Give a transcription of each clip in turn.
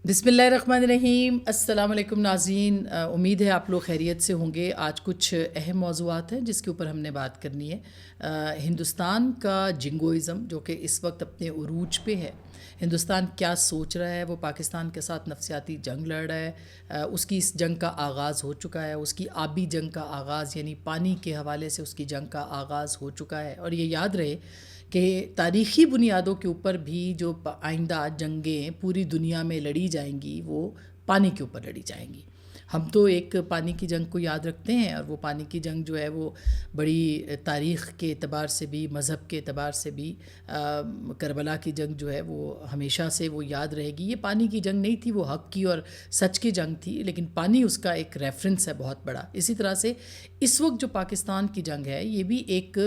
بسم اللہ الرحمن الرحیم. السلام علیکم ناظرین. امید ہے آپ لوگ خیریت سے ہوں گے. آج کچھ اہم موضوعات ہیں جس کے اوپر ہم نے بات کرنی ہے. ہندوستان کا جنگوئزم جو کہ اس وقت اپنے عروج پہ ہے. ہندوستان کیا سوچ رہا ہے؟ وہ پاکستان کے ساتھ نفسیاتی جنگ لڑ رہا ہے. اس کی اس جنگ کا آغاز ہو چکا ہے. اس کی آبی جنگ کا آغاز یعنی پانی کے حوالے سے اس کی جنگ کا آغاز ہو چکا ہے. اور یہ یاد رہے کہ تاریخی بنیادوں کے اوپر بھی جو آئندہ جنگیں پوری دنیا میں لڑی جائیں گی وہ پانی کے اوپر لڑی جائیں گی. ہم تو ایک پانی کی جنگ کو یاد رکھتے ہیں، اور وہ پانی کی جنگ جو ہے وہ بڑی تاریخ کے اعتبار سے بھی، مذہب کے اعتبار سے بھی، کربلا کی جنگ جو ہے وہ ہمیشہ سے وہ یاد رہے گی. یہ پانی کی جنگ نہیں تھی، وہ حق کی اور سچ کی جنگ تھی، لیکن پانی اس کا ایک ریفرنس ہے بہت بڑا. اسی طرح سے اس وقت جو پاکستان کی جنگ ہے یہ بھی ایک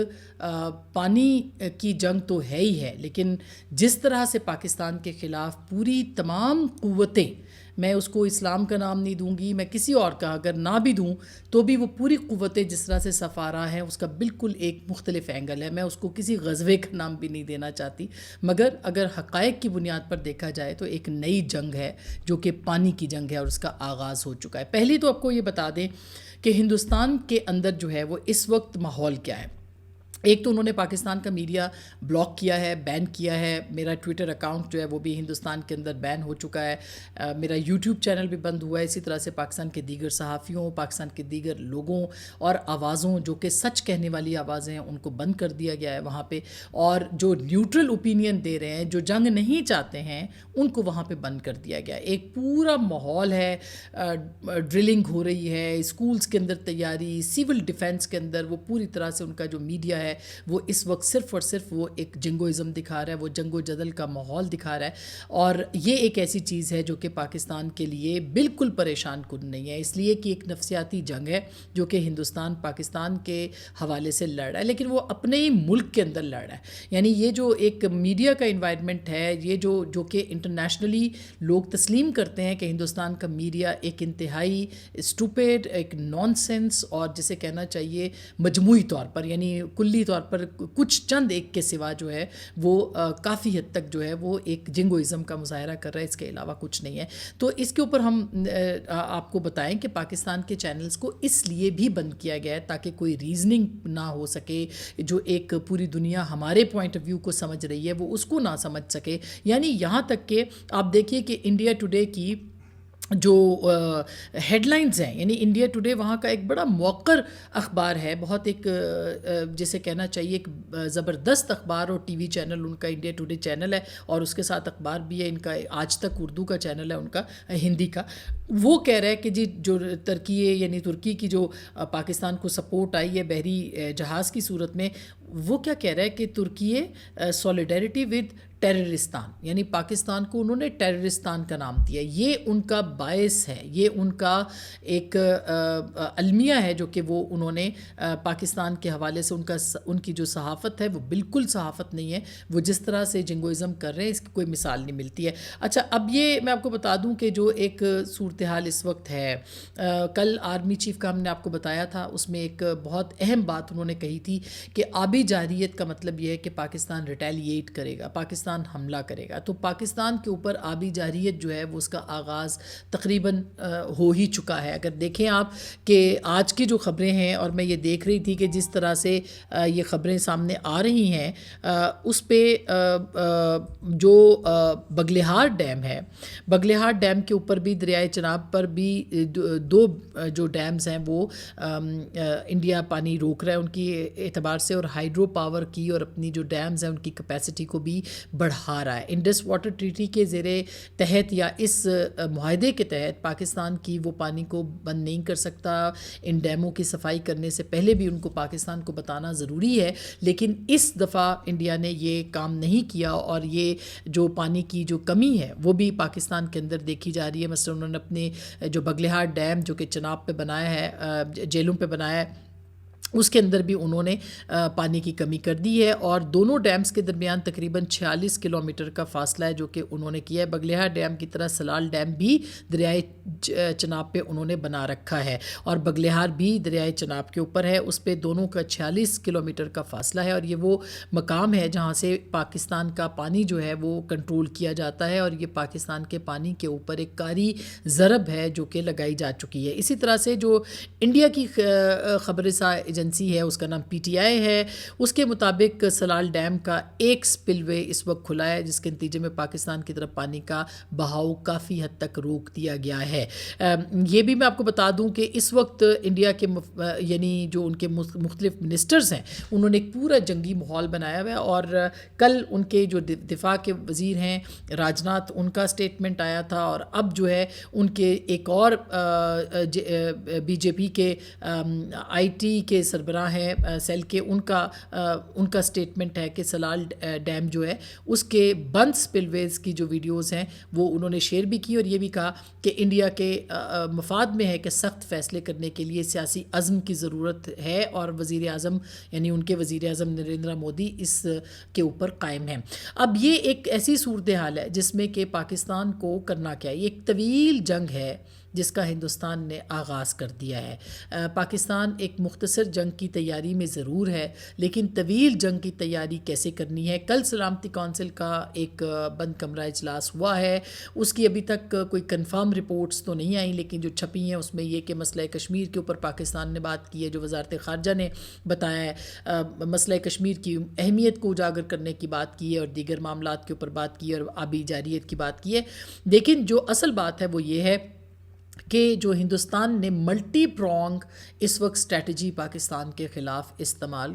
پانی کی جنگ تو ہے ہی ہے، لیکن جس طرح سے پاکستان کے خلاف پوری تمام قوتیں، میں اس کو اسلام کا نام نہیں دوں گی، میں کسی اور کا اگر نہ بھی دوں تو بھی وہ پوری قوتیں جس طرح سے سفارہ ہیں اس کا بالکل ایک مختلف اینگل ہے. میں اس کو کسی غزوے کا نام بھی نہیں دینا چاہتی، مگر اگر حقائق کی بنیاد پر دیکھا جائے تو ایک نئی جنگ ہے جو کہ پانی کی جنگ ہے، اور اس کا آغاز ہو چکا ہے. پہلی تو آپ کو یہ بتا دیں کہ ہندوستان کے اندر جو ہے وہ اس وقت ماحول کیا ہے. ایک تو انہوں نے پاکستان کا میڈیا بلاک کیا ہے، بین کیا ہے. میرا ٹویٹر اکاؤنٹ جو ہے وہ بھی ہندوستان کے اندر بین ہو چکا ہے. میرا یوٹیوب چینل بھی بند ہوا ہے. اسی طرح سے پاکستان کے دیگر صحافیوں، پاکستان کے دیگر لوگوں اور آوازوں جو کہ سچ کہنے والی آوازیں ہیں ان کو بند کر دیا گیا ہے وہاں پہ. اور جو نیوٹرل اوپینین دے رہے ہیں، جو جنگ نہیں چاہتے ہیں، ان کو وہاں پہ بند کر دیا گیا ہے. ایک پورا ماحول ہے، ڈرلنگ ہو رہی ہے اسکولز کے اندر، تیاری سول ڈیفنس کے اندر. وہ پوری طرح سے ان کا جو میڈیا ہے وہ اس وقت صرف اور صرف وہ ایک جنگوئزم دکھا رہا ہے، وہ جنگ و جدل کا ماحول دکھا رہا ہے. اور یہ ایک ایسی چیز ہے جو کہ پاکستان کے لیے بالکل پریشان کن نہیں ہے، اس لیے کہ ایک نفسیاتی جنگ ہے جو کہ ہندوستان پاکستان کے حوالے سے لڑ رہا ہے، لیکن وہ اپنے ہی ملک کے اندر لڑ رہا ہے. یعنی یہ جو ایک میڈیا کا انوائرمنٹ ہے، یہ جو کہ انٹرنیشنلی لوگ تسلیم کرتے ہیں کہ ہندوستان کا میڈیا ایک انتہائی اسٹوپیڈ، ایک نان سینس، اور جسے کہنا چاہیے مجموعی طور پر، یعنی کلی طور پر کچھ چند ایک کے سوا جو ہے وہ کافی حد تک جو ہے وہ ایک جنگوئزم کا مظاہرہ کر رہا ہے، اس کے علاوہ کچھ نہیں ہے. تو اس کے اوپر ہم آپ کو بتائیں کہ پاکستان کے چینلز کو اس لیے بھی بند کیا گیا ہے تاکہ کوئی ریزننگ نہ ہو سکے، جو ایک پوری دنیا ہمارے پوائنٹ آف ویو کو سمجھ رہی ہے وہ اس کو نہ سمجھ سکے. یعنی یہاں تک کہ آپ دیکھیے کہ انڈیا ٹوڈے کی جو ہیڈ لائنز ہیں، یعنی انڈیا ٹوڈے وہاں کا ایک بڑا موقر اخبار ہے، بہت ایک جسے کہنا چاہیے ایک زبردست اخبار اور ٹی وی چینل ان کا انڈیا ٹوڈے چینل ہے، اور اس کے ساتھ اخبار بھی ہے ان کا آج تک اردو کا چینل ہے ان کا، ہندی کا. وہ کہہ رہا ہے کہ جی جو ترکی کی جو پاکستان کو سپورٹ آئی ہے بحری جہاز کی صورت میں، وہ کیا کہہ رہا ہے کہ ترکی سولیڈیرٹی ود ٹیررستان، یعنی پاکستان کو انہوں نے ٹیررستان کا نام دیا. یہ ان کا باعث ہے، یہ ان کا ایک المیہ ہے جو کہ وہ انہوں نے پاکستان کے حوالے سے ان کی جو صحافت ہے وہ بالکل صحافت نہیں ہے. وہ جس طرح سے جنگوئزم کر رہے ہیں اس کی کوئی مثال نہیں ملتی ہے. اچھا، اب یہ میں آپ کو بتا دوں کہ جو ایک صورتحال اس وقت ہے، کل آرمی چیف کا ہم نے آپ کو بتایا تھا، اس میں ایک بہت اہم بات انہوں نے کہی تھی کہ آبی جارحیت کا مطلب یہ ہے کہ پاکستان ریٹیلیٹ کرے گا، پاکستان حملہ کرے گا. تو پاکستان کے اوپر آبی جارحیت جو ہے وہ اس کا آغاز تقریباً ہو ہی چکا ہے. اگر دیکھیں آپ کہ آج کی جو خبریں ہیں، اور میں یہ دیکھ رہی تھی کہ جس طرح سے یہ خبریں سامنے آ رہی ہیں، اس پہ جو بگلہار ڈیم ہے، بگلہار ڈیم کے اوپر بھی، دریائے چناب پر بھی دو جو ڈیمز ہیں وہ انڈیا پانی روک رہا ہے ان کی اعتبار سے، اور ہائیڈرو پاور کی اور اپنی جو ڈیمز ہیں ان کی کیپیسٹی کو بھی بڑھا رہا ہے. انڈس واٹر ٹریٹی کے زیر تحت یا اس معاہدے کے تحت پاکستان کی وہ پانی کو بند نہیں کر سکتا. ان ڈیموں کی صفائی کرنے سے پہلے بھی ان کو پاکستان کو بتانا ضروری ہے، لیکن اس دفعہ انڈیا نے یہ کام نہیں کیا، اور یہ جو پانی کی جو کمی ہے وہ بھی پاکستان کے اندر دیکھی جا رہی ہے. مثلا انہوں نے اپنے جو بگلہار ڈیم جو کہ چناب پہ بنایا ہے، جیلوں پہ بنایا ہے، اس کے اندر بھی انہوں نے پانی کی کمی کر دی ہے، اور دونوں ڈیمز کے درمیان تقریباً 46 کلومیٹر کا فاصلہ ہے جو کہ انہوں نے کیا ہے۔ بگلیہار ڈیم کی طرح سلال ڈیم بھی دریائے چناب پہ انہوں نے بنا رکھا ہے، اور بگلیہار بھی دریائے چناب کے اوپر ہے، اس پہ دونوں کا 46 کلومیٹر کا فاصلہ ہے، اور یہ وہ مقام ہے جہاں سے پاکستان کا پانی جو ہے وہ کنٹرول کیا جاتا ہے، اور یہ پاکستان کے پانی کے اوپر ایک کاری ضرب ہے جو کہ لگائی جا چکی ہے۔ اسی طرح سے جو انڈیا کی خبر رساں ایجنسی ہے، اس کا نام پی ٹی آئی ہے، اس کے مطابق سلال ڈیم کا ایک سپل وے اس وقت کھلا ہے، جس کے نتیجے میں پاکستان کی طرف پانی کا بہاؤ کافی حد تک روک دیا گیا ہے۔ یہ بھی میں آپ کو بتا دوں کہ اس وقت انڈیا کے یعنی جو ان کے مختلف منسٹرز ہیں، انہوں نے ایک پورا جنگی ماحول بنایا ہوا ہے، اور کل ان کے جو دفاع کے وزیر ہیں راجناتھ، ان کا سٹیٹمنٹ آیا تھا، اور اب جو ہے ان کے ایک اور بی جے پی کے آئی ٹی کے سربراہ ہیں سیل کے، ان کا سٹیٹمنٹ ہے کہ سلال ڈیم جو ہے اس کے بند سپل ویز کی جو ویڈیوز ہیں وہ انہوں نے شیئر بھی کی، اور یہ بھی کہا کہ انڈیا کے مفاد میں ہے کہ سخت فیصلے کرنے کے لیے سیاسی عزم کی ضرورت ہے، اور وزیر اعظم یعنی ان کے وزیر اعظم نریندر مودی اس کے اوپر قائم ہیں۔ اب یہ ایک ایسی صورتحال ہے جس میں کہ پاکستان کو کرنا کیا ہے، یہ ایک طویل جنگ ہے جس کا ہندوستان نے آغاز کر دیا ہے۔ پاکستان ایک مختصر جنگ کی تیاری میں ضرور ہے، لیکن طویل جنگ کی تیاری کیسے کرنی ہے؟ کل سلامتی کونسل کا ایک بند کمرہ اجلاس ہوا ہے، اس کی ابھی تک کوئی کنفرم رپورٹس تو نہیں آئیں، لیکن جو چھپی ہیں اس میں یہ کہ مسئلہ کشمیر کے اوپر پاکستان نے بات کی ہے، جو وزارت خارجہ نے بتایا ہے، مسئلہ کشمیر کی اہمیت کو اجاگر کرنے کی بات کی ہے، اور دیگر معاملات کے اوپر بات کی ہے، اور آبی جاریت کی بات کی ہے۔ لیکن جو اصل بات ہے وہ یہ ہے کہ جو ہندوستان نے ملٹی پرونگ اس وقت اسٹریٹجی پاکستان کے خلاف استعمال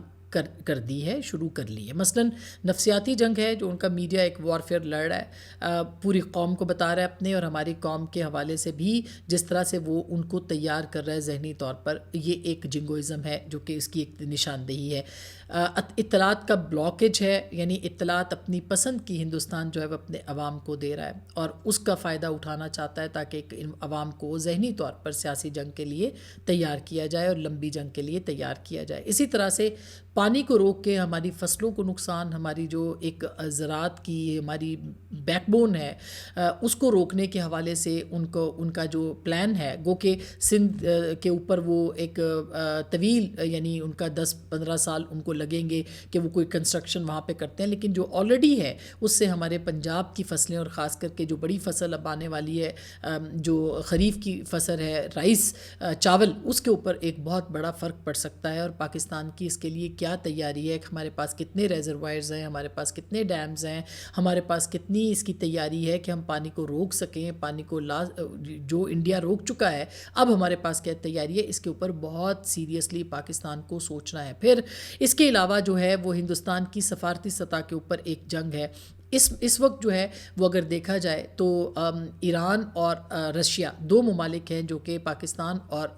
کر دی ہے، شروع کر لی ہے۔ مثلا نفسیاتی جنگ ہے جو ان کا میڈیا ایک وارفیئر لڑ رہا ہے، پوری قوم کو بتا رہا ہے اپنے اور ہماری قوم کے حوالے سے بھی، جس طرح سے وہ ان کو تیار کر رہا ہے ذہنی طور پر، یہ ایک جنگوئزم ہے جو کہ اس کی ایک نشاندہی ہے۔ اطلاعات کا بلاکیج ہے، یعنی اطلاعات اپنی پسند کی ہندوستان جو ہے وہ اپنے عوام کو دے رہا ہے، اور اس کا فائدہ اٹھانا چاہتا ہے تاکہ عوام کو ذہنی طور پر سیاسی جنگ کے لیے تیار کیا جائے اور لمبی جنگ کے لیے تیار کیا جائے۔ اسی طرح سے پانی کو روک کے ہماری فصلوں کو نقصان، ہماری جو ایک زراعت کی ہماری بیک بون ہے اس کو روکنے کے حوالے سے ان کا جو پلان ہے، گو کہ سندھ کے اوپر وہ ایک طویل یعنی ان کا 10-15 سال ان کو لگیں گے کہ وہ کوئی کنسٹرکشن وہاں پہ کرتے ہیں، لیکن جو آلریڈی ہے اس سے ہمارے پنجاب کی فصلیں، اور خاص کر کے جو بڑی فصل اب آنے والی ہے جو خریف کی فصل ہے رائس چاول، اس کے اوپر ایک بہت بڑا فرق پڑ سکتا ہے، اور پاکستان کی اس کے لیے کیا تیاری ہے، ہمارے پاس کتنے ریزروائرز ہیں، ہمارے پاس کتنے ڈیمز ہیں، ہمارے پاس کتنی اس کی تیاری ہے کہ ہم پانی کو روک سکیں، پانی کو جو انڈیا روک چکا ہے اب ہمارے پاس کیا تیاری ہے، اس کے اوپر بہت سیریسلی پاکستان کو سوچنا ہے۔ پھر اس کے علاوہ جو ہے وہ ہندوستان کی سفارتی سطح کے اوپر ایک جنگ ہے۔ اس وقت جو ہے وہ اگر دیکھا جائے تو ایران اور رشیا دو ممالک ہیں جو کہ پاکستان اور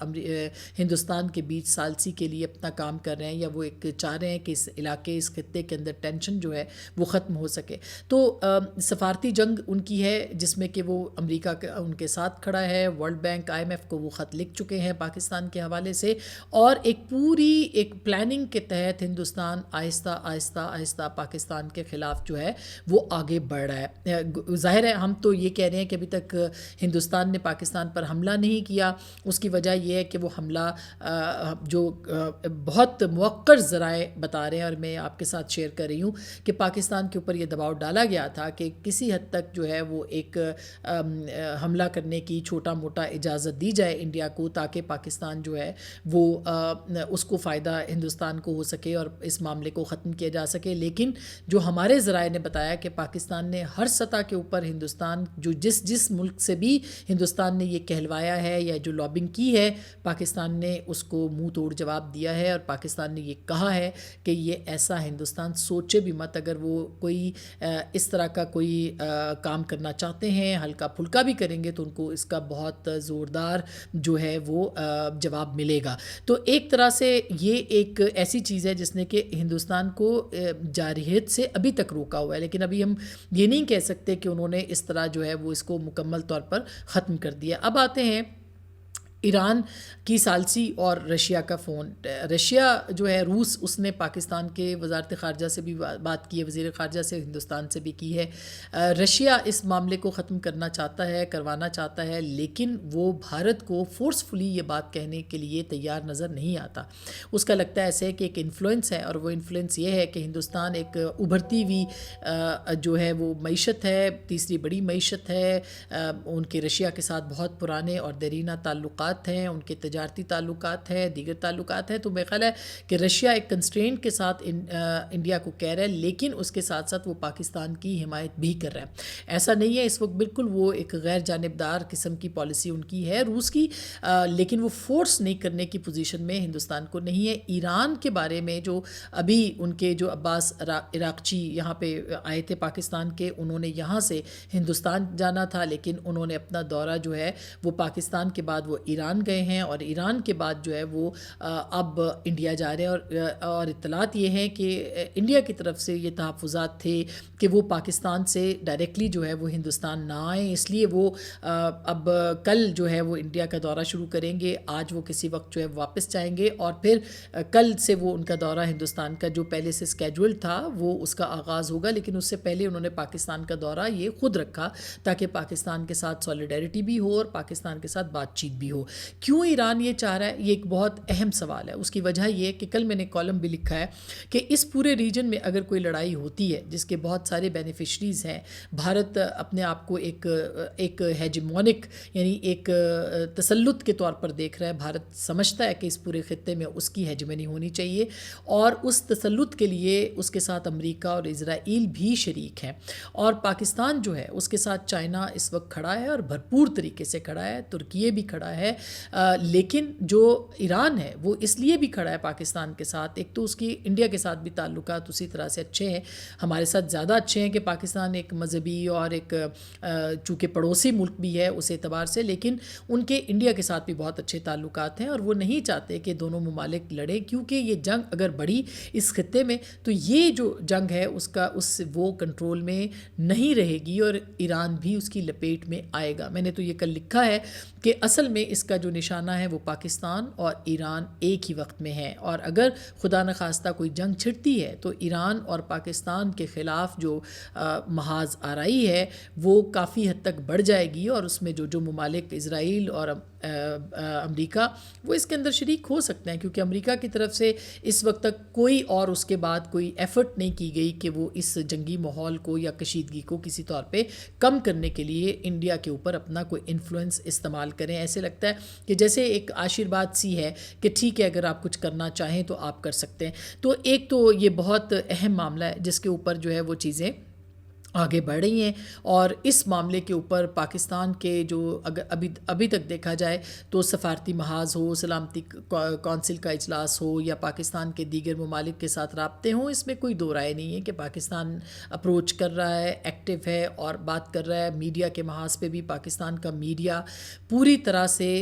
ہندوستان کے بیچ ثالثی کے لیے اپنا کام کر رہے ہیں، یا وہ ایک چاہ رہے ہیں کہ اس علاقے اس خطے کے اندر ٹینشن جو ہے وہ ختم ہو سکے۔ تو سفارتی جنگ ان کی ہے جس میں کہ وہ امریکہ ان کے ساتھ کھڑا ہے، ورلڈ بینک IMF کو وہ خط لکھ چکے ہیں پاکستان کے حوالے سے، اور ایک پوری ایک پلاننگ کے تحت ہندوستان آہستہ آہستہ آہستہ پاکستان کے خلاف جو ہے وہ آگے بڑھ رہا ہے۔ ظاہر ہے ہم تو یہ کہہ رہے ہیں کہ ابھی تک ہندوستان نے پاکستان پر حملہ نہیں کیا، اس کی وجہ یہ ہے کہ وہ حملہ جو بہت موقر ذرائع بتا رہے ہیں، اور میں آپ کے ساتھ شیئر کر رہی ہوں کہ پاکستان کے اوپر یہ دباؤ ڈالا گیا تھا کہ کسی حد تک جو ہے وہ ایک حملہ کرنے کی چھوٹا موٹا اجازت دی جائے انڈیا کو، تاکہ پاکستان جو ہے وہ اس کو فائدہ ہندوستان کو ہو سکے اور اس معاملے کو ختم کیا جا سکے۔ لیکن جو ہمارے ذرائع نے بتایا کہ پاکستان نے ہر سطح کے اوپر ہندوستان جو جس ملک سے بھی ہندوستان نے یہ کہلوایا ہے یا جو لابنگ کی ہے، پاکستان نے اس کو منہ توڑ جواب دیا ہے، اور پاکستان نے یہ کہا ہے کہ یہ ایسا ہندوستان سوچے بھی مت، اگر وہ کوئی اس طرح کا کوئی کام کرنا چاہتے ہیں ہلکا پھلکا بھی کریں گے تو ان کو اس کا بہت زوردار جو ہے وہ جواب ملے گا۔ تو ایک طرح سے یہ ایک ایسی چیز ہے جس نے کہ ہندوستان کو جارحیت سے ابھی تک روکا ہوا ہے، لیکن ابھی ہم یہ نہیں کہہ سکتے کہ انہوں نے اس طرح جو ہے وہ اس کو مکمل طور پر ختم کر دیا۔ اب آتے ہیں ایران کی ثالثی اور رشیا کا فون. رشیا جو ہے روس، اس نے پاکستان کے وزارت خارجہ سے بھی بات کی ہے، وزیر خارجہ سے ہندوستان سے بھی کی ہے. رشیا اس معاملے کو ختم کرنا چاہتا ہے، کروانا چاہتا ہے، لیکن وہ بھارت کو فورسفلی یہ بات کہنے کے لیے تیار نظر نہیں آتا. اس کا لگتا ہے ایسے کہ ایک انفلوئنس ہے، اور وہ انفلوئنس یہ ہے کہ ہندوستان ایک ابھرتی ہوئی جو ہے وہ معیشت ہے، تیسری بڑی معیشت ہے. ان کے رشیا کے ساتھ بہت پرانے اور دیرینہ تعلقات ہیں، ان کے تجارتی تعلقات ہیں، دیگر تعلقات ہیں. تو میرا خیال ہے کہ رشیا ایک کنسٹرینٹ کے ساتھ انڈیا کو کہہ رہا ہے، لیکن اس کے ساتھ ساتھ وہ پاکستان کی حمایت بھی کر رہا ہے. ایسا نہیں ہے اس وقت، بالکل وہ ایک غیر جانبدار قسم کی پالیسی ان کی ہے روس کی، لیکن وہ فورس نہیں کرنے کی پوزیشن میں ہندوستان کو نہیں ہے. ایران کے بارے میں جو ابھی ان کے جو عباس عراقچی یہاں پہ آئے تھے پاکستان کے، انہوں نے یہاں سے ہندوستان جانا تھا، لیکن انہوں نے اپنا دورہ جو ہے وہ پاکستان کے بعد وہ ایران گئے ہیں، اور ایران کے بعد جو ہے وہ اب انڈیا جا رہے ہیں. اور اطلاعات یہ ہیں کہ انڈیا کی طرف سے یہ تحفظات تھے کہ وہ پاکستان سے ڈائریکٹلی جو ہے وہ ہندوستان نہ آئیں، اس لیے وہ اب کل جو ہے وہ انڈیا کا دورہ شروع کریں گے. آج وہ کسی وقت جو ہے واپس جائیں گے، اور پھر کل سے وہ ان کا دورہ ہندوستان کا جو پہلے سے اسکیجول تھا وہ اس کا آغاز ہوگا. لیکن اس سے پہلے انہوں نے پاکستان کا دورہ یہ خود رکھا تاکہ پاکستان کے ساتھ سولیڈیرٹی بھی ہو اور پاکستان کے ساتھ بات چیت بھی ہو. کیوں ایران یہ چاہ رہا ہے؟ یہ ایک بہت اہم سوال ہے. اس کی وجہ یہ کہ کل میں نے کالم بھی لکھا ہے کہ اس پورے ریجن میں اگر کوئی لڑائی ہوتی ہے جس کے بہت سارے بینیفیشریز ہیں، بھارت اپنے آپ کو ایک ہیجمونک یعنی ایک تسلط کے طور پر دیکھ رہا ہے. بھارت سمجھتا ہے کہ اس پورے خطے میں اس کی ہیجمنی ہونی چاہیے، اور اس تسلط کے لیے اس کے ساتھ امریکہ اور اسرائیل بھی شریک ہیں. اور پاکستان جو ہے اس کے ساتھ چائنا اس وقت کھڑا ہے، اور بھرپور طریقے سے کھڑا ہے. ترکیے بھی کھڑا ہے، لیکن جو ایران ہے وہ اس لیے بھی کھڑا ہے پاکستان کے ساتھ. ایک تو اس کی انڈیا کے ساتھ بھی تعلقات اسی طرح سے اچھے ہیں، ہمارے ساتھ زیادہ اچھے ہیں کہ پاکستان ایک مذہبی اور ایک چونکہ پڑوسی ملک بھی ہے اس اعتبار سے، لیکن ان کے انڈیا کے ساتھ بھی بہت اچھے تعلقات ہیں، اور وہ نہیں چاہتے کہ دونوں ممالک لڑیں، کیونکہ یہ جنگ اگر بڑھی اس خطے میں تو یہ جو جنگ ہے وہ کنٹرول میں نہیں رہے گی، اور ایران بھی اس کی لپیٹ میں آئے گا. میں نے تو یہ کل لکھا ہے کہ اصل میں اس کا جو نشانہ ہے وہ پاکستان اور ایران ایک ہی وقت میں ہے، اور اگر خدا نخواستہ کوئی جنگ چھڑتی ہے تو ایران اور پاکستان کے خلاف جو محاذ آرائی ہے وہ کافی حد تک بڑھ جائے گی، اور اس میں جو ممالک اسرائیل اور امریکہ وہ اس کے اندر شریک ہو سکتے ہیں، کیونکہ امریکہ کی طرف سے اس وقت تک کوئی اور اس کے بعد کوئی ایفرٹ نہیں کی گئی کہ وہ اس جنگی ماحول کو یا کشیدگی کو کسی طور پہ کم کرنے کے لیے انڈیا کے اوپر اپنا کوئی انفلوئنس استعمال کریں. ایسے لگتا ہے کہ جیسے ایک آشیرواد سی ہے کہ ٹھیک ہے اگر آپ کچھ کرنا چاہیں تو آپ کر سکتے ہیں. تو ایک تو یہ بہت اہم معاملہ ہے جس کے اوپر جو ہے وہ چیزیں آگے بڑھ رہی ہیں، اور اس معاملے کے اوپر پاکستان کے جو اگر ابھی تک دیکھا جائے تو سفارتی محاذ ہو، سلامتی کونسل کا اجلاس ہو، یا پاکستان کے دیگر ممالک کے ساتھ رابطے ہوں، اس میں کوئی دو رائے نہیں ہے کہ پاکستان اپروچ کر رہا ہے، ایکٹیو ہے اور بات کر رہا ہے. میڈیا کے محاذ پہ بھی پاکستان کا میڈیا پوری طرح سے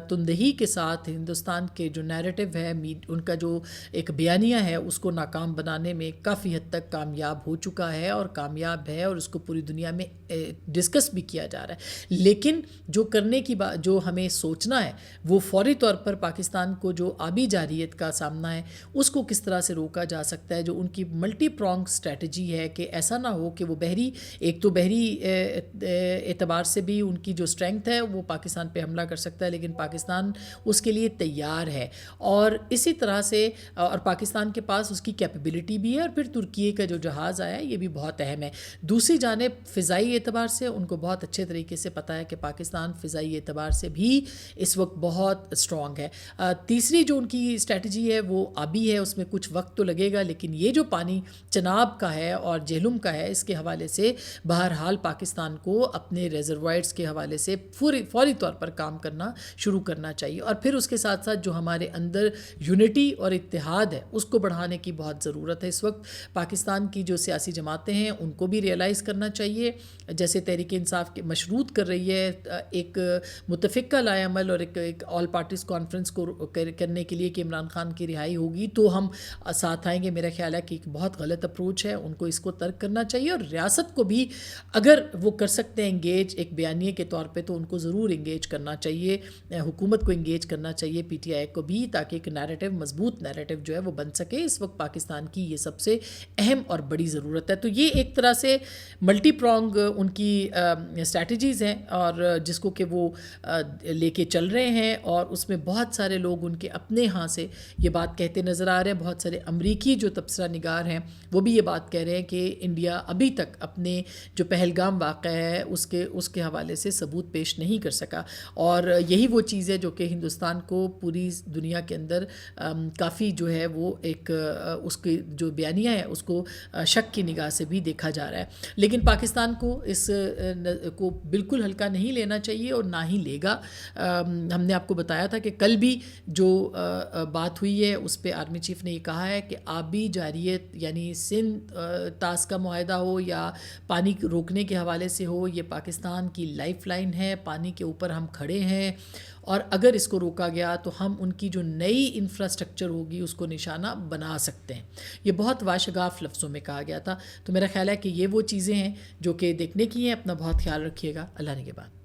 تندہی کے ساتھ ہندوستان کے جو نیریٹو ہے، ان کا جو ایک بیانیہ ہے اس کو ناکام بنانے میں کافی حد تک کامیاب ہو چکا ہے اور کامیاب ہے، اور اس کو پوری دنیا میں ڈسکس بھی کیا جا رہا ہے. لیکن جو کرنے کی بات جو ہمیں سوچنا ہے وہ فوری طور پر پاکستان کو جو آبی جارحیت کا سامنا ہے اس کو کس طرح سے روکا جا سکتا ہے. جو ان کی ملٹی پرونگ اسٹریٹجی ہے کہ ایسا نہ ہو کہ وہ ایک تو بحری اعتبار سے بھی ان کی جو اسٹرینگتھ ہے وہ پاکستان پہ حملہ کر سکتا ہے، لیکن پاکستان اس کے لیے تیار ہے، اور اسی طرح سے اور پاکستان کے پاس اس کی کیپیبلٹی بھی ہے. اور پھر ترکیے کا جو جہاز آیا ہے یہ بھی بہت اہم ہے. دوسری جانب فضائی اعتبار سے ان کو بہت اچھے طریقے سے پتہ ہے کہ پاکستان فضائی اعتبار سے بھی اس وقت بہت اسٹرانگ ہے. تیسری جو ان کی اسٹریٹجی ہے وہ آبی ہے، اس میں کچھ وقت تو لگے گا، لیکن یہ جو پانی چناب کا ہے اور جہلم کا ہے اس کے حوالے سے بہرحال پاکستان کو اپنے ریزروائرز کے حوالے سے فوری طور پر کام کرنا شروع کرنا چاہیے. اور پھر اس کے ساتھ ساتھ جو ہمارے اندر یونٹی اور اتحاد ہے اس کو بڑھانے کی بہت ضرورت ہے. اس وقت پاکستان کی جو سیاسی جماعتیں ہیں ان کو بھی ریئلائز یوٹیلائز کرنا چاہیے، جیسے تحریک انصاف کے مشروط کر رہی ہے ایک متفقہ لائے عمل اور ایک آل پارٹیز کانفرنس کو کرنے کے لیے کہ عمران خان کی رہائی ہوگی تو ہم ساتھ آئیں گے. میرا خیال ہے کہ ایک بہت غلط اپروچ ہے، ان کو اس کو ترک کرنا چاہیے، اور ریاست کو بھی اگر وہ کر سکتے ہیں انگیج ایک بیانیے کے طور پہ تو ان کو ضرور انگیج کرنا چاہیے، حکومت کو انگیج کرنا چاہیے، پی ٹی آئی کو بھی، تاکہ ایک نیریٹو، مضبوط نیریٹو جو ہے وہ بن سکے. اس وقت پاکستان کی یہ سب سے اہم اور بڑی ضرورت ہے. تو یہ ایک طرح سے ملٹی پرونگ ان کی اسٹریٹجیز ہیں، اور جس کو کہ وہ لے کے چل رہے ہیں، اور اس میں بہت سارے لوگ ان کے اپنے ہاں سے یہ بات کہتے نظر آ رہے ہیں. بہت سارے امریکی جو تبصرہ نگار ہیں وہ بھی یہ بات کہہ رہے ہیں کہ انڈیا ابھی تک اپنے جو پہلگام واقعہ ہے اس کے حوالے سے ثبوت پیش نہیں کر سکا، اور یہی وہ چیز ہے جو کہ ہندوستان کو پوری دنیا کے اندر کافی جو ہے وہ ایک اس کی جو بیانیہ ہے اس کو شک کی نگاہ سے بھی دیکھا جا رہا ہے. لیکن پاکستان کو اس کو بالکل ہلکا نہیں لینا چاہیے، اور نہ ہی لے گا. ہم نے آپ کو بتایا تھا کہ کل بھی جو بات ہوئی ہے اس پہ آرمی چیف نے یہ کہا ہے کہ آبی جارحیت یعنی سندھ طاس کا معاہدہ ہو یا پانی روکنے کے حوالے سے ہو، یہ پاکستان کی لائف لائن ہے، پانی کے اوپر ہم کھڑے ہیں، اور اگر اس کو روکا گیا تو ہم ان کی جو نئی انفراسٹرکچر ہوگی اس کو نشانہ بنا سکتے ہیں. یہ بہت واشگاف لفظوں میں کہا گیا تھا. تو میرا خیال ہے کہ یہ وہ چیزیں ہیں جو کہ دیکھنے کی ہیں. اپنا بہت خیال رکھیے گا. اللہ نگہبان.